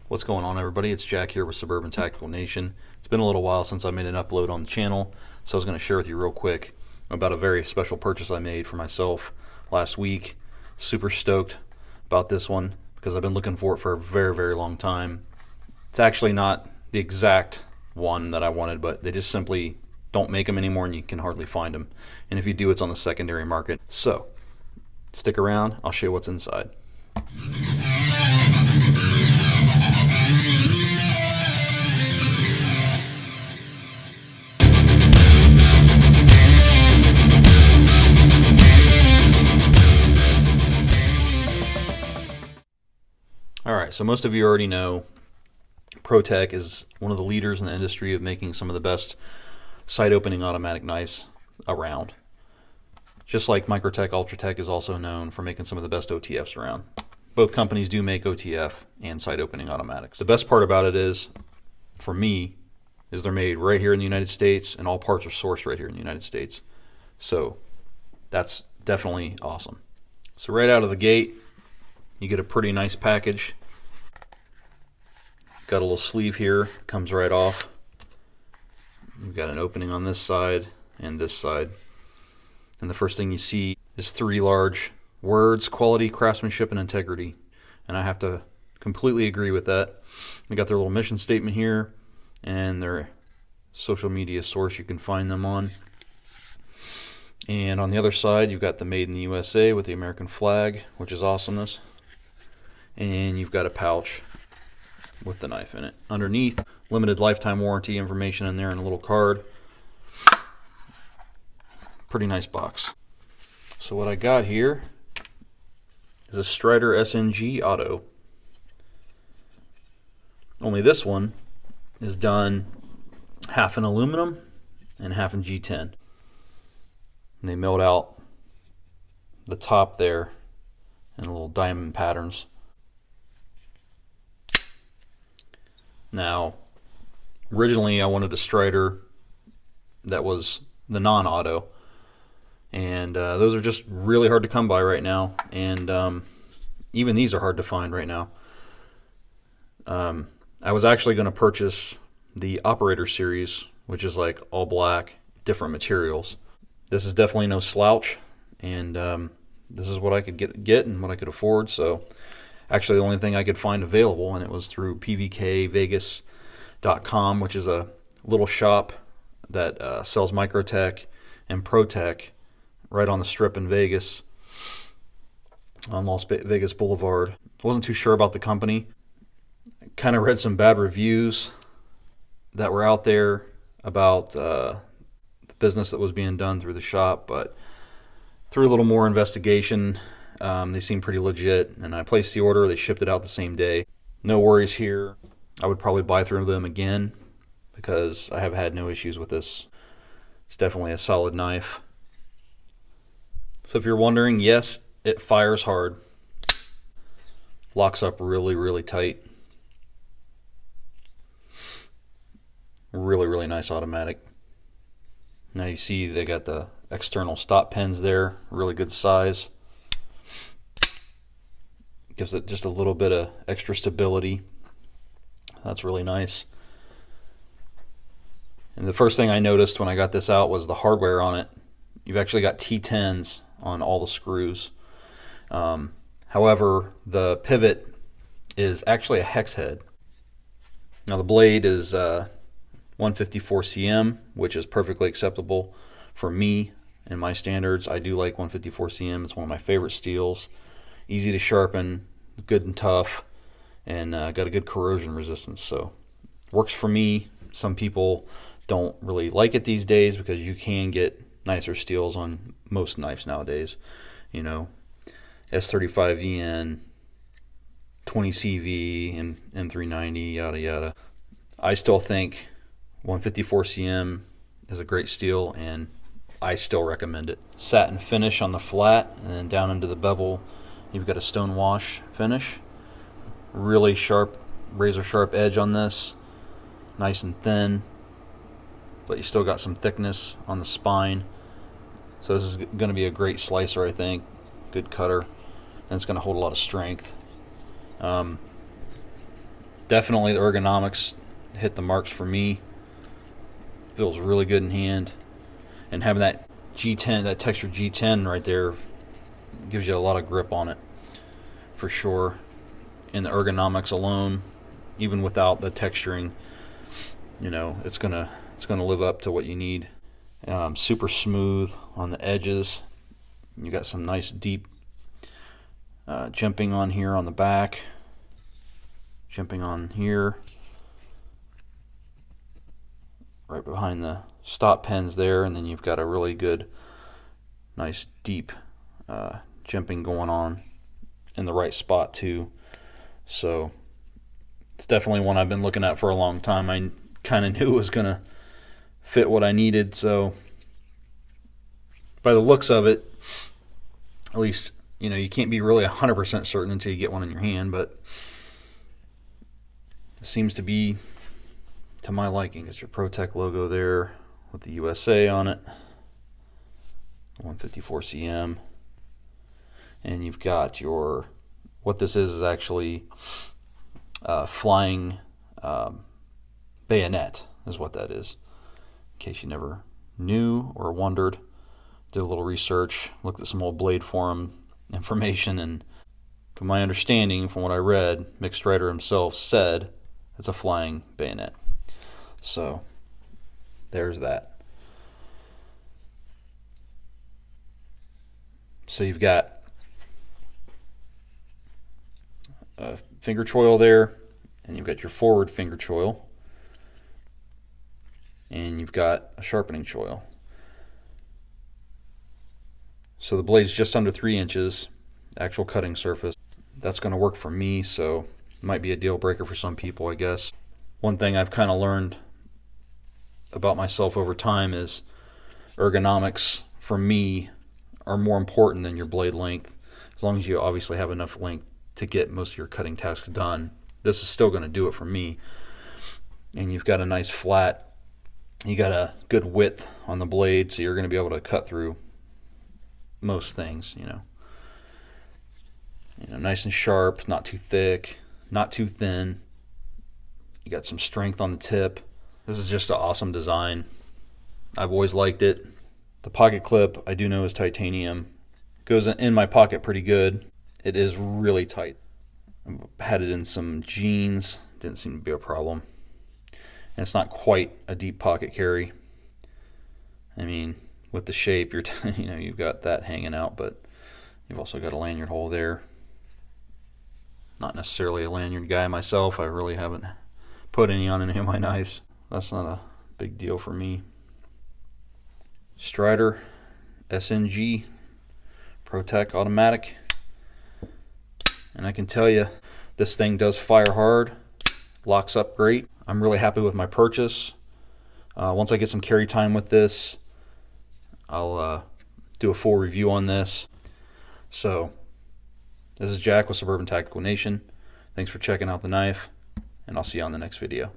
What's going on, everybody? It's Jack here with Suburban Tactical Nation. It's been a little while since I made an upload on the channel, so I was going to share with you real quick about a very special purchase I made for myself last week. Super stoked about this one because I've been looking for it for a very, very long time. It's actually not the exact one that I wanted, but they just simply don't make them anymore and you can hardly find them. And if you do, it's on the secondary market. So stick around, I'll show you what's inside. Alright, so most of you already know Protech is one of the leaders in the industry of making some of the best sight opening automatic knives around. Just like Microtech Ultratech is also known for making some of the best OTFs around. Both companies do make OTF and sight opening automatics. The best part about it is, for me, is they're made right here in the United States and all parts are sourced right here in the United States. So that's definitely awesome. So right out of the gate, you get a pretty nice package. Got a little sleeve here, comes right off. We've got an opening on this side and this side. And the first thing you see is 3 large words: quality, craftsmanship, and integrity. And I have to completely agree with that. They got their little mission statement here and their social media source you can find them on. And on the other side, you've got the Made in the USA with the American flag, which is awesomeness. And you've got a pouch with the knife in it. Underneath, limited lifetime warranty information in there and a little card. Pretty nice box. So what I got here is a Strider SNG Auto. Only this one is done half in aluminum and half in G10. And they milled out the top there in little diamond patterns. Now, originally I wanted a Strider that was the non-auto, and those are just really hard to come by right now, and even these are hard to find right now. I was actually going to purchase the Operator series, which is like all black, different materials. This is definitely no slouch, and this is what I could get and what I could afford. So actually the only thing I could find available, and it was through pvkvegas.com, which is a little shop that sells Microtech and Protech right on the strip in Vegas, on Las Vegas Boulevard. I wasn't too sure about the company. I kind of read some bad reviews that were out there about the business that was being done through the shop, but through a little more investigation, they seem pretty legit, and I placed the order. They shipped it out the same day. No worries here. I would probably buy through them again because I have had no issues with this. It's definitely a solid knife. So if you're wondering, yes, it fires hard. Locks up really, really tight. Really, really nice automatic. Now you see they got the external stop pins there, really good size. Gives it just a little bit of extra stability. That's really nice. And the first thing I noticed when I got this out was the hardware on it. You've actually got T10s on all the screws. However, the pivot is actually a hex head. Now the blade is 154 cm, which is perfectly acceptable for me and my standards. I do like 154 cm. It's one of my favorite steels. Easy to sharpen, good and tough, and got a good corrosion resistance. So works for me. Some people don't really like it these days because you can get nicer steels on most knives nowadays. You know, S35VN, 20CV, and M390, yada yada. I still think 154 cm is a great steel, and I still recommend it. Satin finish on the flat, and then down into the bevel you've got a stone wash finish. Really sharp, razor sharp edge on this. Nice and thin, but you still got some thickness on the spine. So this is going to be a great slicer, I think. Good cutter, and it's going to hold a lot of strength. Definitely the ergonomics hit the marks for me. Feels really good in hand, and having that G10, that textured G10 right there, gives you a lot of grip on it for sure. And the ergonomics alone, even without the texturing, you know, it's gonna live up to what you need. Super smooth on the edges. You got some nice deep jimping on here on the back, jimping on here, right behind the stop pins there, and then you've got a really good, nice deep jimping going on in the right spot too. So it's definitely one I've been looking at for a long time. I kind of knew it was gonna fit what I needed, so by the looks of it, at least, you know, you can't be really 100% certain until you get one in your hand, but it seems to be to my liking. It's your Protech logo there with the USA on it, 154 cm, and you've got your, what this is actually flying bayonet is what that is, in case you never knew or wondered. Did a little research, looked at some old Blade Forum information, and to my understanding, from what I read, Sng Strider himself said it's a flying bayonet. So there's that. So you've got a finger choil there, and you've got your forward finger choil, and you've got a sharpening choil. So the blade's just under 3 inches, actual cutting surface. That's going to work for me, so it might be a deal breaker for some people, I guess. One thing I've kind of learned about myself over time is ergonomics, for me, are more important than your blade length. As long as you obviously have enough length to get most of your cutting tasks done, this is still going to do it for me. And you've got a nice flat, you got a good width on the blade, so you're going to be able to cut through most things, you know, nice and sharp, not too thick, not too thin. You got some strength on the tip. This is just an awesome design. I've always liked it. The pocket clip, I do know, is titanium. Goes in my pocket pretty good. It is really tight. I had it in some jeans, didn't seem to be a problem. And it's not quite a deep pocket carry. I mean, with the shape, you're you've got that hanging out, but you've also got a lanyard hole there. Not necessarily a lanyard guy myself. I really haven't put any on any of my knives. That's not a big deal for me. Strider SNG Protech automatic, and I can tell you this thing does fire hard, locks up great. I'm really happy with my purchase. Once I get some carry time with this, I'll do a full review on this. So this is Jack with Suburban Tactical Nation. Thanks for checking out the knife, and I'll see you on the next video.